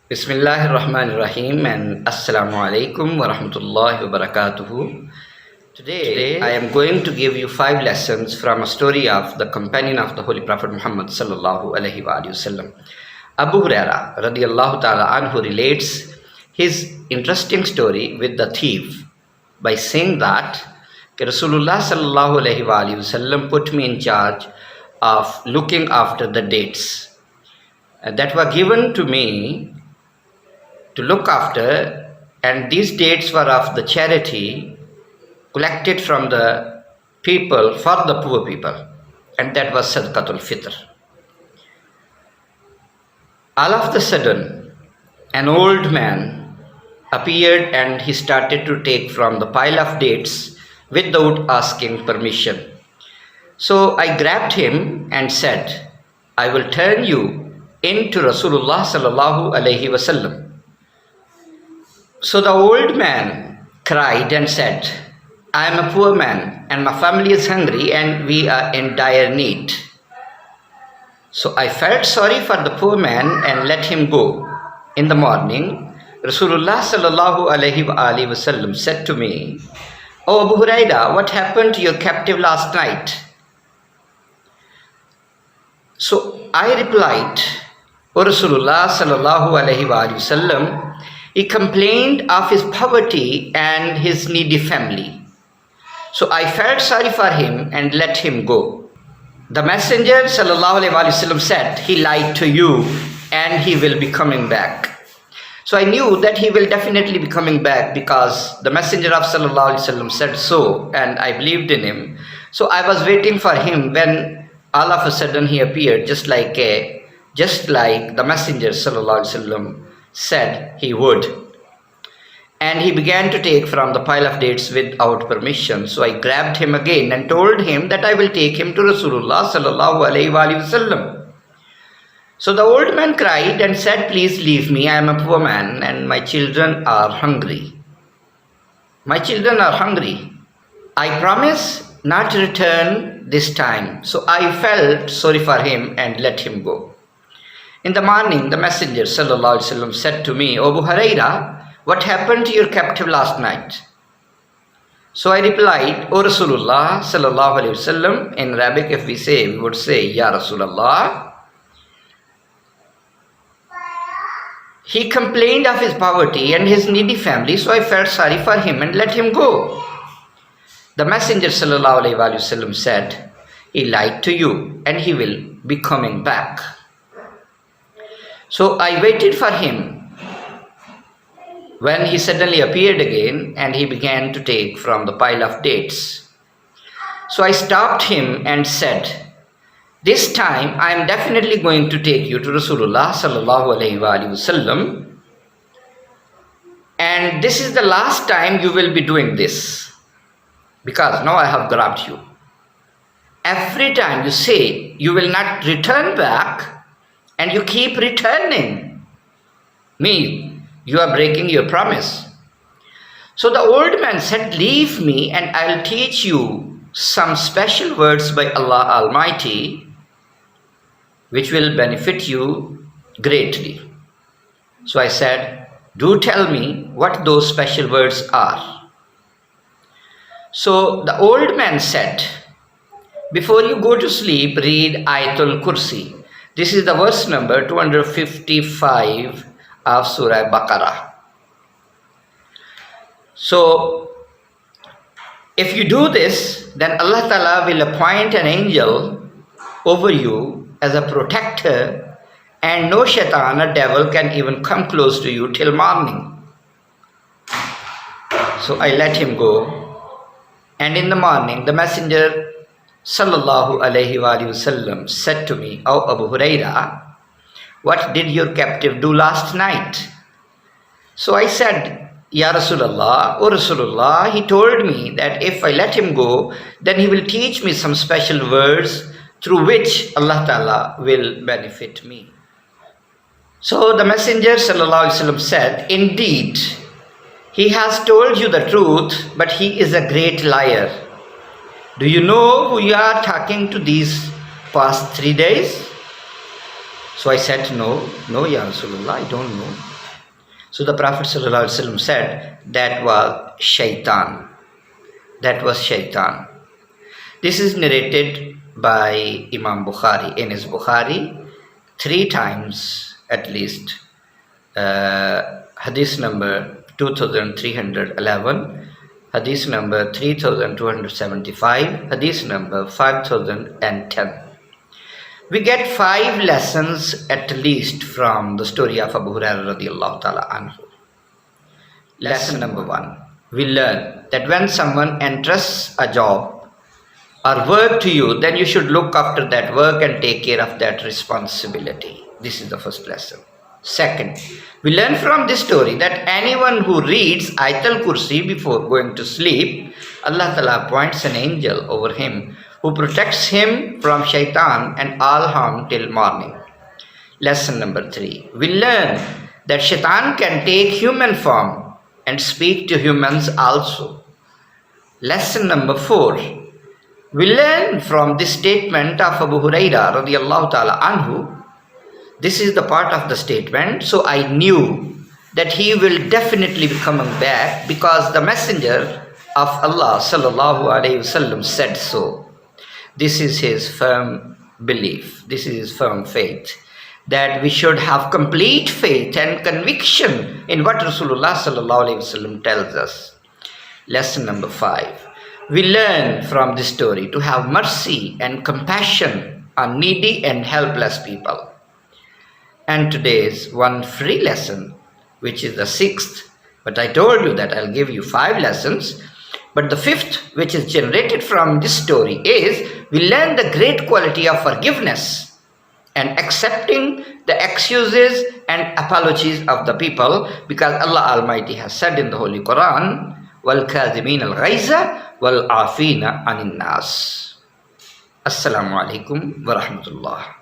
Bismillahir Rahmanir Rahim and Assalamu alaikum wa rahmatullahi wa barakatuhu. Today I am going to give you 5 lessons from a story of the companion of the Holy Prophet Muhammad sallallahu alaihi wasallam. Abu Huraira radiyallahu ta'ala anhu relates his interesting story with the thief by saying that Rasulullah sallallahu alaihi wasallam put me in charge of looking after the dates that were given to me to look after, and these dates were of the charity collected from the people for the poor people, and that was Sadaqatul Fitr. All of a sudden, an old man appeared and he started to take from the pile of dates without asking permission. So I grabbed him and said, I will turn you into Rasulullah sallallahu alaihi wasallam. So the old man cried and said, I am a poor man and my family is hungry and we are in dire need. So I felt sorry for the poor man and let him go. In the morning, Rasulullah sallallahu alaihi wasallam said to me, "O Abu Huraira, what happened to your captive last night?" So I replied, "O Rasulullah sallallahu alaihi wasallam, he complained of his poverty and his needy family. So I felt sorry for him and let him go." The Messenger sallallahu alaihi wasallam said, "He lied to you and he will be coming back." So I knew that he will definitely be coming back because the Messenger of sallallahu alaihi wasallam said so, and I believed in him. So I was waiting for him when all of a sudden he appeared just like the Messenger sallallahu alaihi wasallam said he would. And he began to take from the pile of dates without permission. So I grabbed him again and told him that I will take him to Rasulullah sallallahu alaihi wasallam. So the old man cried and said, "Please leave me, I am a poor man and my children are hungry. My children are hungry. I promise not to return this time." So I felt sorry for him and let him go. In the morning, the Messenger sallallahu alaihi wasallam said to me, "O Abu Huraira, what happened to your captive last night?" So I replied, "O Rasulullah sallallahu alaihi wasallam," in Arabic if we would say, "Ya Rasulullah, he complained of his poverty and his needy family, so I felt sorry for him and let him go." The Messenger sallallahu alaihi wasallam said, "He lied to you and he will be coming back." So I waited for him when he suddenly appeared again and he began to take from the pile of dates. So I stopped him and said, "This time I am definitely going to take you to Rasulullah sallallahu alaihi wasallam, and this is the last time you will be doing this because now I have grabbed you. Every time you say you will not return back and you keep returning, me, you are breaking your promise." So the old man said, "Leave me and I'll teach you some special words by Allah Almighty which will benefit you greatly." So I said, "Do tell me what those special words are." So the old man said, "Before you go to sleep, read Ayatul Kursi. This is the verse number 255 of Surah Baqarah. So if you do this, then Allah Ta'ala will appoint an angel over you as a protector, and no shaitan or devil can even come close to you till morning." So I let him go, and in the morning the Messenger sallallahu alaihi wasallam said to me, "O Abu Huraira, what did your captive do last night?" So I said, "Ya Rasulullah, O Rasulullah, he told me that if I let him go, then he will teach me some special words through which Allah Ta'ala will benefit me." So the Messenger sallallahu alaihi wasallam said, "Indeed, he has told you the truth, but he is a great liar. Do you know who you are talking to these past 3 days?" So I said, No, Ya Rasulullah, I don't know." So the Prophet ﷺ said that was shaitan. That was shaitan. This is narrated by Imam Bukhari in his Bukhari 3 times at least. Hadith number 2311, Hadith number 3275, Hadith number 5010. We get 5 lessons at least from the story of Abu Huraira radiallahu ta'ala anhu. Lesson number 1. We learn that when someone entrusts a job or work to you, then you should look after that work and take care of that responsibility. This is the first lesson. Second, we learn from this story that anyone who reads Ayatul Kursi before going to sleep, Allah Ta'ala appoints an angel over him who protects him from shaitan and all harm till morning. Lesson number 3. We learn that shaitan can take human form and speak to humans also. Lesson number 4. We learn from this statement of Abu Huraira radiallahu ta'ala anhu. This is the part of the statement. So I knew that he will definitely be coming back because the messenger of Allah sallallahu alayhi wasallam said so. This is his firm belief. This is his firm faith. That we should have complete faith and conviction in what Rasulullah sallallahu alayhi wasallam tells us. Lesson number 5. We learn from this story to have mercy and compassion on needy and helpless people. And today's one free lesson, which is the 6th, but I told you that I'll give you 5 lessons. But the 5th, which is generated from this story, is we learn the great quality of forgiveness and accepting the excuses and apologies of the people, because Allah Almighty has said in the Holy Quran, وَالْكَاذِمِينَ الْغَيْزَ وَالْعَافِينَ عَنِ النَّاسِ. Assalamu alaikum wa rahmatullah.